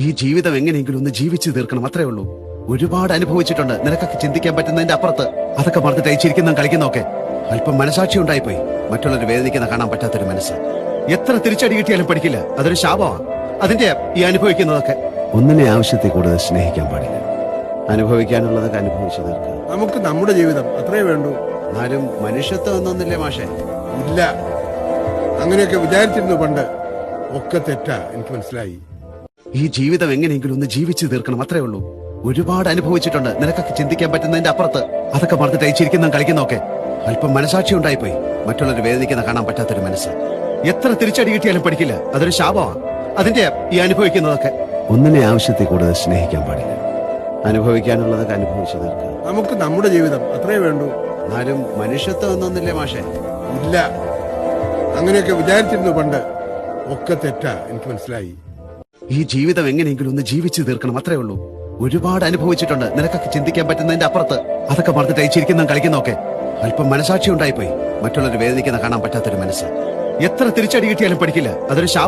ഈ ജീവിതം എങ്ങനെയെങ്കിലും ഒന്ന് ജീവിച്ചു തീർക്കണം, അത്രേ ഉള്ളൂ. ഒരുപാട് അനുഭവിച്ചിട്ടുണ്ട്, നിനക്കൊക്കെ ചിന്തിക്കാൻ പറ്റുന്നതിന്റെ അപ്പുറത്ത്. അതൊക്കെ മറന്നിട്ട് ചിരിക്കുന്ന കളിക്കുന്നൊക്കെ അല്പം മനസാക്ഷി ഉണ്ടായിപ്പോയി. മറ്റുള്ളവർ വേദനിക്കുന്ന കാണാൻ പറ്റാത്തൊരു മനസ്സ്. എത്ര തിരിച്ചടി കിട്ടിയാലും പഠിക്കില്ല, അതൊരു ശാപമാണ്. അതിന്റെ ഈ അനുഭവിക്കുന്നതൊക്കെ. ഒന്നിനെ ആവശ്യത്തിൽ കൂടുതൽ സ്നേഹിക്കാൻ പാടില്ല. അനുഭവിക്കാനുള്ളതൊക്കെ അനുഭവിച്ചു തീർക്കുക. നമുക്ക് നമ്മുടെ ജീവിതം അത്രേ വേണ്ടൂ. എന്നാലും മനുഷ്യത്വം എന്നൊന്നില്ലേ മാഷേ? ഇല്ല, അങ്ങനെയൊക്കെ വിചാരിച്ചിരുന്നു പണ്ട്. ഒക്കെ തെറ്റാ, എനിക്ക് മനസ്സിലായി. ഈ ജീവിതം എങ്ങനെയെങ്കിലും ഒന്ന് ജീവിച്ചു തീർക്കണം, അത്രേ ഉള്ളൂ. ഒരുപാട് അനുഭവിച്ചിട്ടുണ്ട്, നിനക്കൊക്കെ ചിന്തിക്കാൻ പറ്റുന്നതിന്റെ അപ്പുറത്ത്. അതൊക്കെ മറന്നിട്ട് ചിരിക്കുന്ന കളിക്കുന്നൊക്കെ അല്പം മനസാക്ഷി ഉണ്ടായിപ്പോയി. മറ്റുള്ളവർ വേദനിക്കുന്ന കാണാൻ പറ്റാത്തൊരു മനസ്സ്. എത്ര തിരിച്ചടി കിട്ടിയാലും പഠിക്കില്ല, അതൊരു ശാപമാണ്. അതിന്റെ ഈ അനുഭവിക്കുന്നതൊക്കെ. ഒന്നിനെ ആവശ്യത്തിൽ കൂടുതൽ സ്നേഹിക്കാൻ പാടില്ല. അനുഭവിക്കാനുള്ളതൊക്കെ അനുഭവിച്ചു തീർക്കുക. നമുക്ക് നമ്മുടെ ജീവിതം അത്രേ വേണ്ടൂ. എന്നാലും മനുഷ്യത്വം എന്നൊന്നില്ലേ മാഷേ? ഇല്ല, അങ്ങനെയൊക്കെ വിചാരിച്ചിരുന്നു പണ്ട്. ഒക്കെ തെറ്റാ, എനിക്ക് മനസ്സിലായി. ഈ ജീവിതം എങ്ങനെയെങ്കിലും ഒന്ന് ജീവിച്ചു തീർക്കണം, അത്രേ ഉള്ളൂ. ഒരുപാട് അനുഭവിച്ചിട്ടുണ്ട്, നിനക്കൊക്കെ ചിന്തിക്കാൻ പറ്റുന്നതിന്റെ അപ്പുറത്ത്. അതൊക്കെ മറന്നിട്ട് ചിരിക്കുന്ന കളിക്കുന്നൊക്കെ അല്പം മനസാക്ഷി ഉണ്ടായിപ്പോയി. മറ്റുള്ളവർ വേദനിക്കുന്ന കാണാൻ പറ്റാത്തൊരു മനസ്സ്. എത്ര തിരിച്ചടി കിട്ടിയാലും പഠിക്കില്ല, അതൊരു ശാപം.